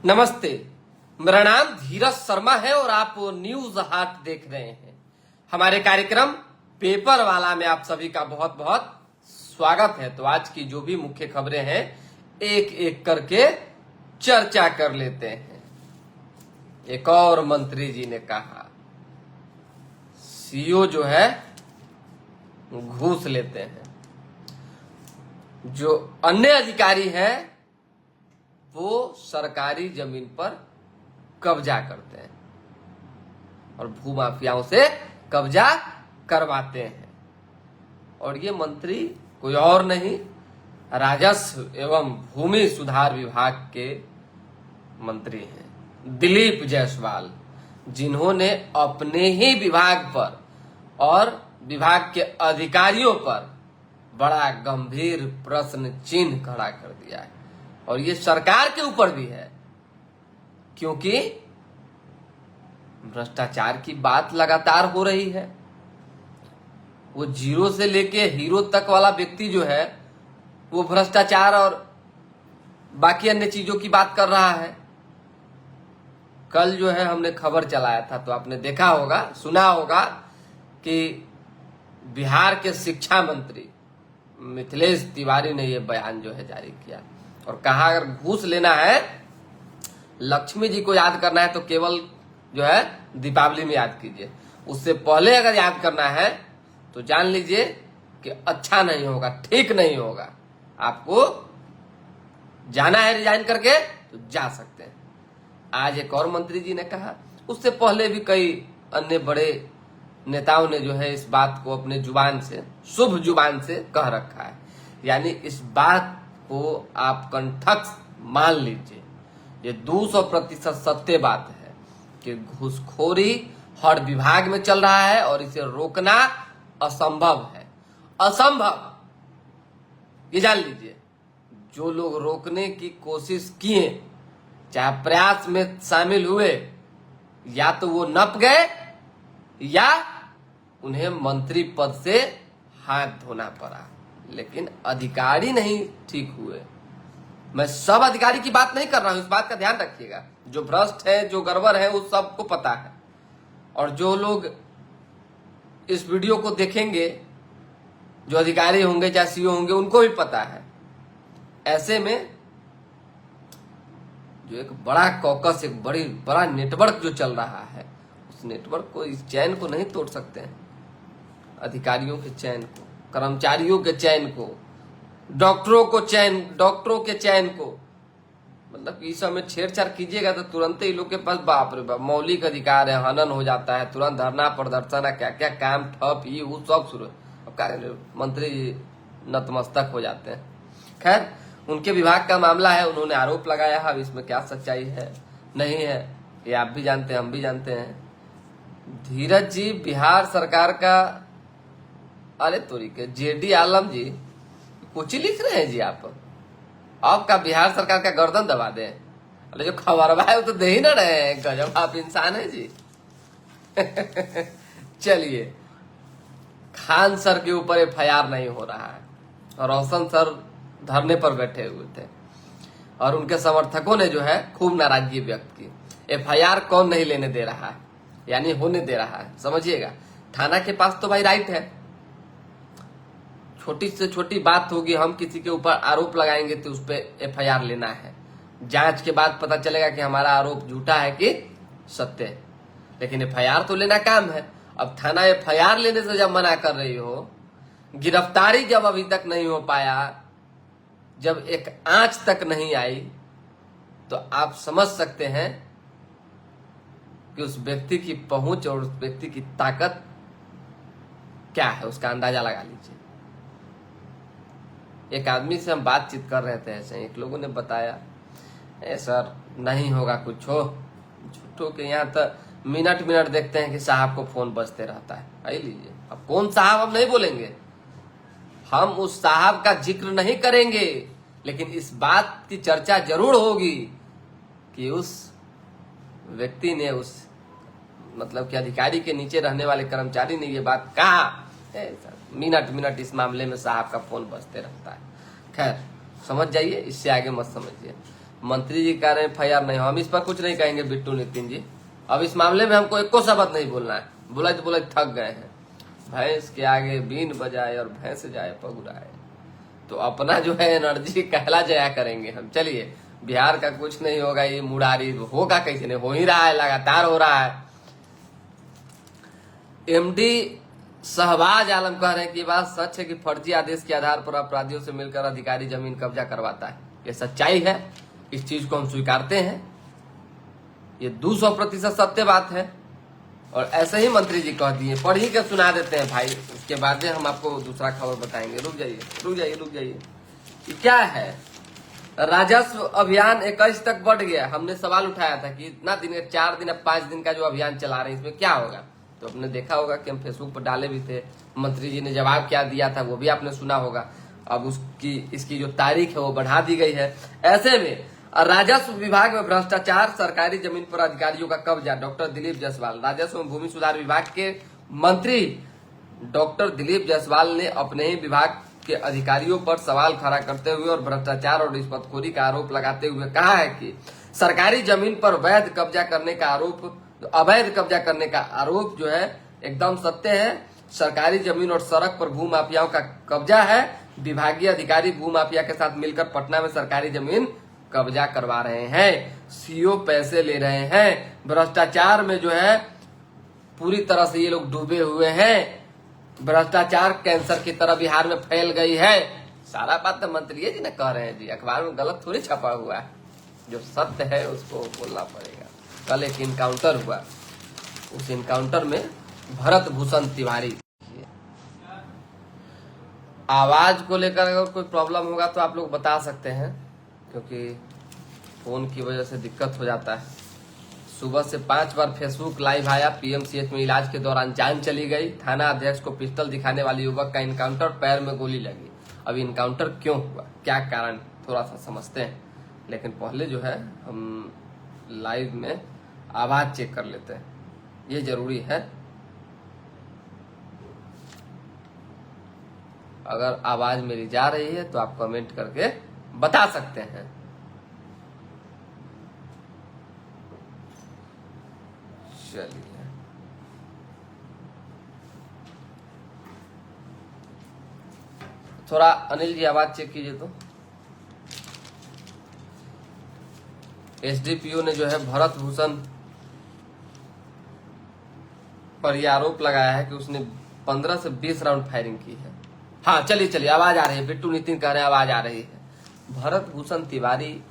नमस्ते, मेरा नाम धीरज शर्मा है और आप न्यूज हाट देख रहे हैं। हमारे कार्यक्रम पेपर वाला में आप सभी का बहुत बहुत स्वागत है। तो आज की जो भी मुख्य खबरें हैं एक एक करके चर्चा कर लेते हैं। एक और मंत्री जी ने कहा सीईओ जो है घूस लेते हैं, जो अन्य अधिकारी हैं वो सरकारी जमीन पर कब्जा करते हैं और भूमाफियाओं से कब्जा करवाते हैं। और ये मंत्री कोई और नहीं, राजस्व एवं भूमि सुधार विभाग के मंत्री हैं दिलीप जायसवाल, जिन्होंने अपने ही विभाग पर और विभाग के अधिकारियों पर बड़ा गंभीर प्रश्न चिन्ह खड़ा कर दिया है। और ये सरकार के ऊपर भी है, क्योंकि भ्रष्टाचार की बात लगातार हो रही है। वो जीरो से लेके हीरो तक वाला व्यक्ति जो है वो भ्रष्टाचार और बाकी अन्य चीजों की बात कर रहा है। कल जो है हमने खबर चलाया था तो आपने देखा होगा, सुना होगा कि बिहार के शिक्षा मंत्री मिथिलेश तिवारी ने यह बयान जो है जारी किया और कहा अगर घूस लेना है, लक्ष्मी जी को याद करना है तो केवल जो है दीपावली में याद कीजिए। उससे पहले अगर याद करना है तो जान लीजिए कि अच्छा नहीं होगा, ठीक नहीं होगा। आपको जाना है रिजाइन करके तो जा सकते हैं। आज एक और मंत्री जी ने कहा, उससे पहले भी कई अन्य बड़े नेताओं ने जो है इस बात को अपने जुबान से, शुभ जुबान से कह रखा है। यानी इस बात को आप कंठस्थ मान लीजिए, ये 200% सत्य बात है कि घूसखोरी हर विभाग में चल रहा है और इसे रोकना असंभव है। असंभव, ये जान लीजिए। जो लोग रोकने की कोशिश किए, चाहे प्रयास में शामिल हुए, या तो वो नप गए या उन्हें मंत्री पद से हाथ धोना पड़ा, लेकिन अधिकारी नहीं ठीक हुए। मैं सब अधिकारी की बात नहीं कर रहा हूं, इस बात का ध्यान रखिएगा। जो भ्रष्ट है, जो गड़बड़ है, वो सबको पता है। और जो लोग इस वीडियो को देखेंगे, जो अधिकारी होंगे चाहे सीईओ होंगे, उनको भी पता है। ऐसे में जो एक बड़ा कॉकस, एक बड़ा नेटवर्क जो चल रहा है, उस नेटवर्क को, इस चैन को नहीं तोड़ सकते हैं। अधिकारियों के चैन को, कर्मचारियों के चैन को, डॉक्टरों के चैन को, मतलब इस समय छेड़छाड़ कीजिएगा तो तुरंत ही लोग के पास बाप रे बाप मौलिक अधिकार है, हनन हो जाता है, तुरंत धरना प्रदर्शन, क्या क्या काम ठप, ये वो सब शुरू। अब क्या मंत्री नतमस्तक हो जाते हैं। खैर, उनके विभाग का मामला है, उन्होंने आरोप लगाया है। अब इसमें क्या सच्चाई है नहीं है ये आप भी जानते हैं, हम भी जानते हैं। धीरज जी बिहार सरकार का, अरे तोरी के जेडी आलम जी कुछ ही लिख रहे हैं जी। आपका बिहार सरकार का गर्दन दबा दें। अरे जो खबर है वो तो दे ही ना रहे हैं। गजब आप इंसान है जी। चलिए, खान सर के ऊपर एफआईआर नहीं हो रहा है और रोशन सर धरने पर बैठे हुए थे और उनके समर्थकों ने जो है खूब नाराजगी व्यक्त की। एफआईआर कौन नहीं लेने दे रहा है, यानी होने दे रहा है, समझिएगा। थाना के पास तो भाई राइट है, छोटी से छोटी बात होगी, हम किसी के ऊपर आरोप लगाएंगे तो उस पर एफआईआर लेना है। जांच के बाद पता चलेगा कि हमारा आरोप झूठा है कि सत्य है, लेकिन एफआईआर तो लेना काम है। अब थाना एफआईआर लेने से जब मना कर रही हो, गिरफ्तारी जब अभी तक नहीं हो पाया, जब एक आंच तक नहीं आई, तो आप समझ सकते हैं कि उस व्यक्ति की पहुंच और उस व्यक्ति की ताकत क्या है, उसका अंदाजा लगा लीजिए। एक आदमी से हम बातचीत कर रहे थे, ऐसे एक लोगों ने बताया, सर नहीं होगा कुछ हो, झूठो के यहाँ तो मिनट देखते हैं कि साहब को फोन बजते रहता है। आई लीजिए, अब कौन साहब हम नहीं बोलेंगे, हम उस साहब का जिक्र नहीं करेंगे, लेकिन इस बात की चर्चा जरूर होगी कि उस व्यक्ति ने, उस मतलब कि अधिकारी के नीचे रहने वाले कर्मचारी ने ये बात कहा। मिनट इस मामले में साहब का फोन बजते रहता है। खैर, समझ जाइए, इससे आगे मत समझिए। मंत्री जी कह रहे हैं FIR नहीं हो, हम इस पर कुछ नहीं कहेंगे बिट्टू नितिन जी। अब इस मामले में हमको एको शब्द नहीं बोलना है, बोला थक गए हैं। भैंस के आगे बीन बजाए और भैंस जाए पगुराए, तो अपना जो है एनर्जी कहला जाया करेंगे हम। चलिए, बिहार का कुछ नहीं होगा, ये मुरारी होगा कैसे नहीं, हो ही रहा है, लगातार हो रहा है। MD शहबाज आलम कह रहे हैं कि ये बात सच है कि फर्जी आदेश के आधार पर अपराधियों से मिलकर अधिकारी जमीन कब्जा करवाता है। ये सच्चाई है, इस चीज को हम स्वीकारते हैं, ये 200% सत्य बात है। और ऐसे ही मंत्री जी कह दिए, पढ़ ही के सुना देते हैं भाई, उसके बाद हम आपको दूसरा खबर बताएंगे। रुक जाइए। ये क्या है? राजस्व अभियान 21 तक बढ़ गया। हमने सवाल उठाया था कि इतना दिन, 4 दिन, 5 दिन का जो अभियान चला रहे हैं, इसमें क्या होगा? तो आपने देखा होगा कि हम फेसबुक पर डाले भी थे, मंत्री जी ने जवाब क्या दिया था वो भी आपने सुना होगा। अब इसकी जो तारीख है वो बढ़ा दी गई है। ऐसे में राजस्व विभाग में भ्रष्टाचार, सरकारी जमीन पर अधिकारियों का कब्जा। डॉक्टर दिलीप जायसवाल, राजस्व एवं भूमि सुधार विभाग के मंत्री डॉक्टर दिलीप जायसवाल ने अपने ही विभाग के अधिकारियों पर सवाल खड़ा करते हुए और भ्रष्टाचार और रिश्वतखोरी का आरोप लगाते हुए कहा है कि सरकारी जमीन पर अवैध कब्जा करने का आरोप जो है एकदम सत्य है। सरकारी जमीन और सड़क पर भूमाफियाओं का कब्जा है। विभागीय अधिकारी भूमाफिया के साथ मिलकर पटना में सरकारी जमीन कब्जा करवा रहे हैं, सीओ पैसे ले रहे हैं। भ्रष्टाचार में जो है पूरी तरह से ये लोग डूबे हुए हैं। भ्रष्टाचार कैंसर की तरह बिहार में फैल गई है। सारा बात तो मंत्री जी ने कह रहे हैं जी, अखबार में गलत थोड़ी छपा हुआ है। जो सत्य है उसको बोलना पड़ेगा। कल एक इनकाउंटर हुआ, उस इनकाउंटर में भरत भूषण तिवारी, आवाज को लेकर अगर कोई प्रॉब्लम होगा तो आप लोग बता सकते हैं, क्योंकि फोन की वजह से दिक्कत हो जाता है। सुबह से 5 बार फेसबुक लाइव आया। PMCH में इलाज के दौरान जान चली गई। थाना अध्यक्ष को पिस्टल दिखाने वाले युवक का इनकाउंटर, पैर में गोली लगी। अब इनकाउंटर क्यों हुआ, क्या कारण, थोड़ा सा समझते हैं। लेकिन पहले जो है हम लाइव में आवाज चेक कर लेते हैं, ये जरूरी है। अगर आवाज मेरी जा रही है तो आप कमेंट करके बता सकते हैं। चलिए, थोड़ा अनिल जी आवाज चेक कीजिए। तो SDPO ने जो है भरत भूषण पर यह आरोप लगाया है कि उसने 15 से 20 राउंड फायरिंग की है। हाँ, चलिए आवाज आ रही है। बिट्टू नितिन कह रहे हैं आवाज आ रही है। भरत भूषण तिवारी,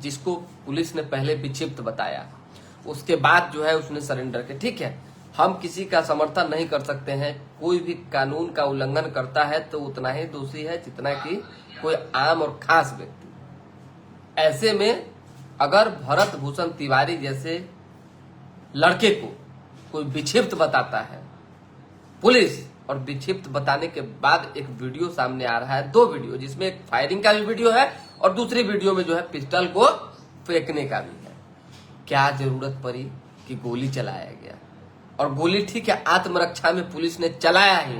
जिसको पुलिस ने पहले विक्षिप्त बताया, उसके बाद जो है उसने सरेंडर किया। ठीक है, हम किसी का समर्थन नहीं कर सकते हैं। कोई भी कानून का उल्लंघन करता है तो उतना ही दोषी है जितना कि कोई आम और खास व्यक्ति। ऐसे में अगर भरत भूषण तिवारी जैसे लड़के को कोई विक्षिप्त बताता है पुलिस, और विक्षिप्त बताने के बाद एक वीडियो सामने आ रहा है, 2 वीडियो, जिसमें एक फायरिंग का भी वीडियो है और दूसरी वीडियो में जो है पिस्टल को फेंकने का भी है। क्या जरूरत पड़ी कि गोली चलाया गया? और गोली ठीक है आत्मरक्षा में पुलिस ने चलाया ही,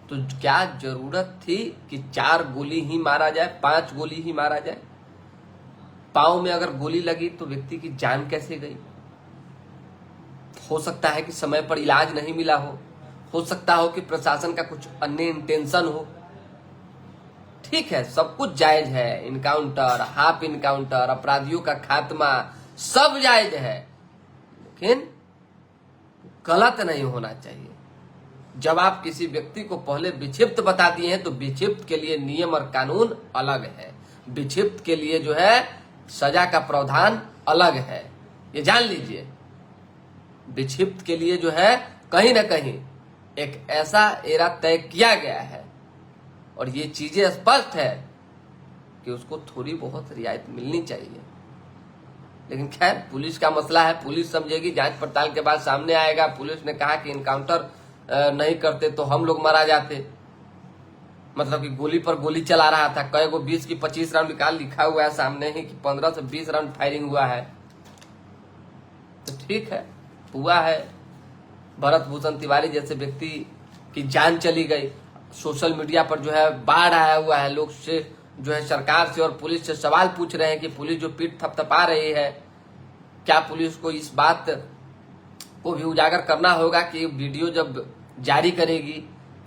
तो क्या जरूरत थी कि 4 गोली ही मारा जाए, 5 गोली ही मारा जाए? पांव में अगर गोली लगी तो व्यक्ति की जान कैसे गई? हो सकता है कि समय पर इलाज नहीं मिला हो सकता हो कि प्रशासन का कुछ अन्य इंटेंशन हो। ठीक है, सब कुछ जायज है। इनकाउंटर, हाफ इनकाउंटर, अपराधियों का खात्मा, सब जायज है, लेकिन गलत नहीं होना चाहिए। जब आप किसी व्यक्ति को पहले विक्षिप्त बता दिए हैं तो विक्षिप्त के लिए नियम और कानून अलग है। विक्षिप्त के लिए जो है सजा का प्रावधान अलग है, ये जान लीजिए। विक्षिप्त के लिए जो है कहीं ना कहीं एक ऐसा एरा तय किया गया है और ये चीजें स्पष्ट है कि उसको थोड़ी बहुत रियायत मिलनी चाहिए। लेकिन खैर, पुलिस का मसला है, पुलिस समझेगी, जांच पड़ताल के बाद सामने आएगा। पुलिस ने कहा कि इनकाउंटर नहीं करते तो हम लोग मारा जाते, मतलब कि गोली पर गोली चला रहा था। कई गो 20 की 25 राउंड निकाल, लिखा हुआ है सामने ही कि 15 से 20 राउंड फायरिंग हुआ है। तो ठीक है, हुआ है। भरत भूषण तिवारी जैसे व्यक्ति की जान चली गई। सोशल मीडिया पर जो है बाढ़ आया हुआ है, लोग से जो है सरकार से और पुलिस से सवाल पूछ रहे हैं कि पुलिस जो पीठ थपथपा रही है, क्या पुलिस को इस बात को भी उजागर करना होगा कि वीडियो जब जारी करेगी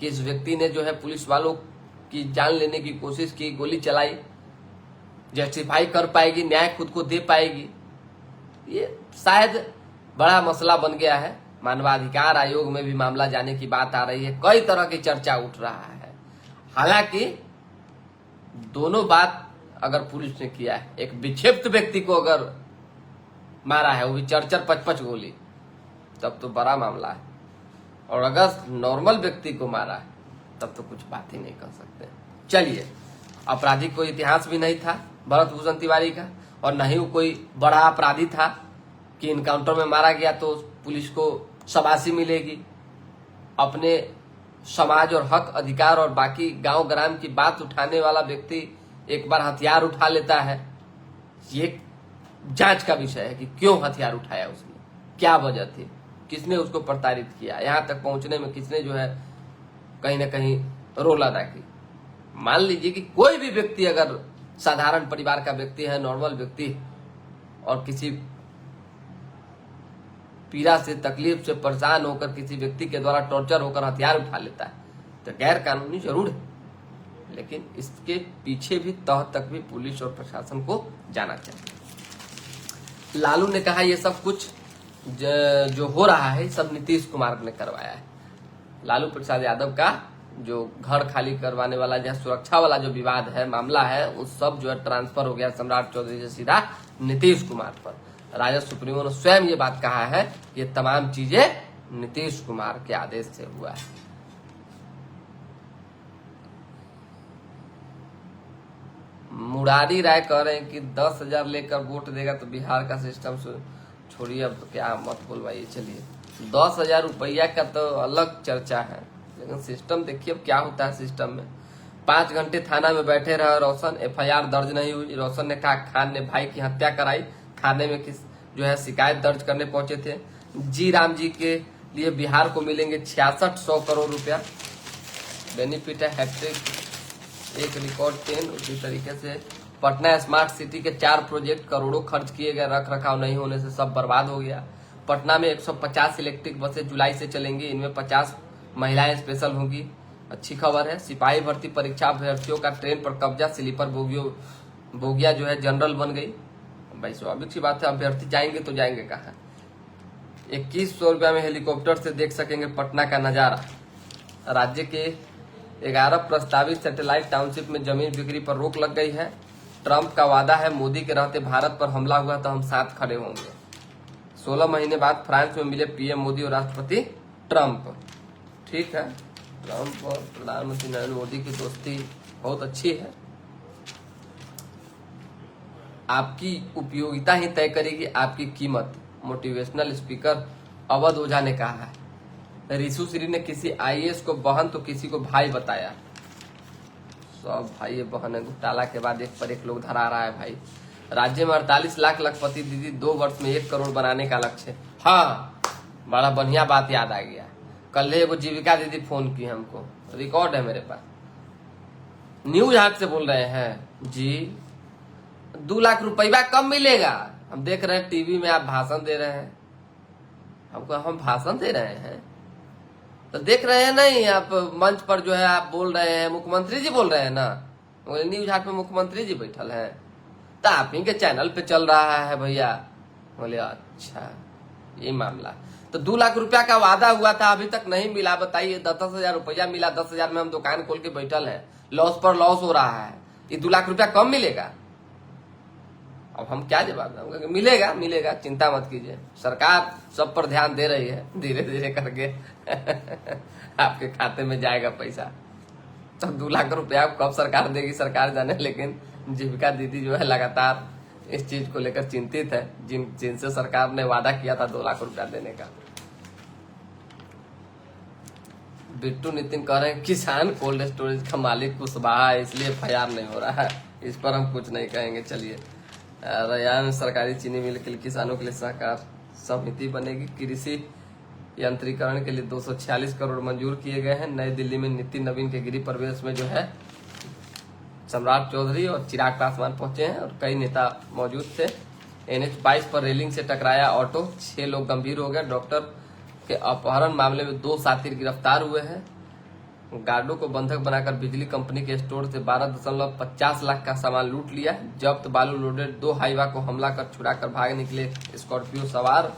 कि इस व्यक्ति ने जो है पुलिस वालों की जान लेने की कोशिश की, गोली चलाई, जस्टिफाई कर पाएगी, न्याय खुद को दे पाएगी। ये शायद बड़ा मसला बन गया है। मानवाधिकार आयोग में भी मामला जाने की बात आ रही है, कई तरह की चर्चा उठ रहा है। हालांकि दोनों बात अगर पुलिस ने किया है, एक विक्षिप्त व्यक्ति को अगर मारा है, वो भी 4-4, 5-5 गोली, तब तो बड़ा मामला है। और अगर नॉर्मल व्यक्ति को मारा है तब तो कुछ बात ही नहीं कर सकते। चलिए, अपराधी कोई इतिहास भी नहीं था भरत भूषण तिवारी का, और न ही वो कोई बड़ा अपराधी था कि इनकाउंटर में मारा गया तो पुलिस को शाबाशी मिलेगी। अपने समाज और हक अधिकार और बाकी गांव ग्राम की बात उठाने वाला व्यक्ति एक बार हथियार उठा लेता है, ये जांच का विषय है कि क्यों हथियार उठाया उसने, क्या वजह थी, किसने उसको प्रताड़ित किया, यहां तक पहुंचने में किसने जो है कहीं ना कहीं रोल अदा की। मान लीजिए कि कोई भी व्यक्ति अगर साधारण परिवार का व्यक्ति है, नॉर्मल व्यक्ति, और किसी पीड़ा से, तकलीफ से परेशान होकर किसी व्यक्ति के द्वारा टॉर्चर होकर हथियार उठा लेता है तो गैर कानूनी जरूर है, लेकिन इसके पीछे भी तह तक भी पुलिस और प्रशासन को जाना चाहिए। लालू ने कहा ये सब कुछ जो हो रहा है सब नीतीश कुमार ने करवाया है। लालू प्रसाद यादव का जो घर खाली करवाने वाला या सुरक्षा वाला जो विवाद है, मामला है, उस सब जो है ट्रांसफर हो गया सम्राट चौधरी से सीधा नीतीश कुमार पर। राजद सुप्रीमो ने स्वयं ये बात कहा है, ये तमाम चीजें नीतीश कुमार के आदेश से हुआ है। मुरारी राय कह रहे हैं कि 10,000 लेकर वोट देगा तो बिहार का सिस्टम छोड़िए, अब तो क्या मत बोलवाइए। चलिए, 10,000 रुपया का तो अलग चर्चा है, लेकिन सिस्टम देखिए अब क्या होता है सिस्टम में। 5 घंटे थाना में बैठे रहे रोशन, FIR दर्ज नहीं हुई। रोशन ने कहा खान ने भाई की हत्या कराई, थाने में किस जो है शिकायत दर्ज करने पहुंचे थे। जी राम जी के लिए बिहार को मिलेंगे 6600 करोड़ रुपया, बेनिफिट है हैट्रिक, एक रिकॉर्ड 10। उसी तरीके से पटना स्मार्ट सिटी के 4 प्रोजेक्ट करोड़ों खर्च किए गए, रख रखाव नहीं होने से सब बर्बाद हो गया। पटना में 150 इलेक्ट्रिक बसें जुलाई से चलेंगी, इनमें 50 महिलाएं स्पेशल होंगी। अच्छी खबर है। सिपाही भर्ती परीक्षा अभ्यर्थियों का ट्रेन पर कब्जा, स्लीपर बोगिया जो है जनरल बन गई। भाई स्वाभाविक सी बात है, अभ्यर्थी जाएंगे तो जाएंगे कहाँ। 2100 रुपया में हेलीकॉप्टर से देख सकेंगे पटना का नजारा। राज्य के 11 प्रस्तावित सैटेलाइट टाउनशिप में जमीन बिक्री पर रोक लग गई है। ट्रंप का वादा है, मोदी के रहते भारत पर हमला हुआ तो हम साथ खड़े होंगे। 16 महीने बाद फ्रांस में मिले पीएम मोदी और राष्ट्रपति ट्रंप। ठीक है, ट्रंप और प्रधानमंत्री नरेंद्र मोदी की दोस्ती बहुत अच्छी है। आपकी उपयोगिता ही तय करेगी आपकी कीमत, मोटिवेशनल स्पीकर अवध ओझा ने कहा है। रिशु श्री ने किसी IAS को बहन तो किसी को भाई बताया। सब भाई बहन है, घोटाला के बाद एक पर एक लोग धरा रहा है भाई। राज्य में 48 लाख लखपति दीदी, 2 वर्ष में 1 करोड़ बनाने का लक्ष्य। हाँ, बड़ा बढ़िया बात याद आ गया। कल वो जीविका दीदी फोन की हमको, रिकॉर्ड है मेरे पास। न्यूज हाट से बोल रहे हैं जी 2 लाख रुपया कब मिलेगा। हम देख रहे हैं टीवी में आप भाषण दे रहे हैं, हमको हम भाषण दे रहे हैं तो देख रहे हैं नहीं, आप मंच पर जो है आप बोल रहे हैं, मुख्यमंत्री जी बोल रहे हैं ना। बोले न्यूज हाट में मुख्यमंत्री जी बैठल हैं तो आप ही के चैनल पे चल रहा है भैया। बोले अच्छा ये मामला। तो 2 लाख रुपया का वादा हुआ था, अभी तक नहीं मिला। बताइए, 10,000 रुपया मिला, 10,000 में हम दुकान खोल के बैठल है, लॉस पर लॉस हो रहा है। ये 2 लाख रुपया कब मिलेगा। अब हम क्या जवाब देंगे। मिलेगा मिलेगा, चिंता मत कीजिए, सरकार सब पर ध्यान दे रही है, धीरे धीरे करके आपके खाते में जाएगा पैसा। तो 2 लाख रुपया कब सरकार देगी सरकार जाने, लेकिन जीविका दीदी जो है लगातार इस चीज को लेकर चिंतित है, जिनसे सरकार ने वादा किया था 2 लाख रुपया देने का। बिट्टू नितिन कह रहे हैं किसान कोल्ड स्टोरेज का मालिक कुशवाहा है, इसलिए FIR नहीं हो रहा है। इस पर हम कुछ नहीं कहेंगे। चलिए, रयान सरकारी चीनी मिल के लिए किसानों के लिए सहकार समिति बनेगी। कृषि यंत्रीकरण के लिए 246 करोड़ मंजूर किए गए हैं। नई दिल्ली में नितिन नवीन के गृह प्रवेश में जो है सम्राट चौधरी और चिराग पासवान पहुंचे हैं और कई नेता मौजूद थे। NH 22 पर रेलिंग से टकराया ऑटो, 6 लोग गंभीर हो गए। डॉक्टर के अपहरण मामले में 2 साथी गिरफ्तार हुए हैं। गार्डों को बंधक बनाकर बिजली कंपनी के स्टोर से 12.50 लाख का सामान लूट लिया। जब्त बालू लोडेड 2 हाईवा को हमला कर छुड़ाकर भाग निकले स्कॉर्पियो सवार।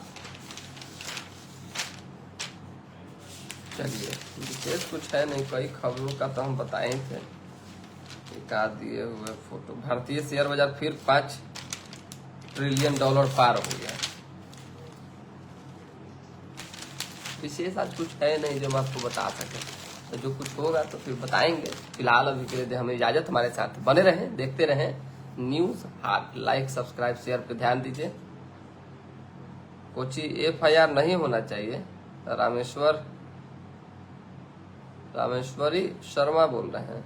चलिए, विशेष कुछ है नहीं, कई खबरों का तो हम बताए थे। एक दिए हुए फोटो। भारतीय शेयर बाजार फिर $5 ट्रिलियन पार हो गया। विशेष आज कुछ है नहीं जो हम आपको बता सके, तो जो कुछ होगा तो फिर बताएंगे। फिलहाल अभी के लिए हमें इजाजत। हमारे साथ बने रहें, देखते रहें न्यूज हाट। लाइक, सब्सक्राइब, शेयर पे ध्यान दीजिए। कोची FIR नहीं होना चाहिए। रामेश्वरी शर्मा बोल रहे हैं,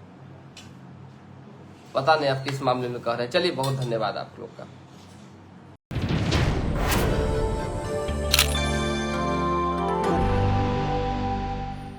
पता नहीं आप किस मामले में कह रहे हैं। चलिए, बहुत धन्यवाद आप लोग का।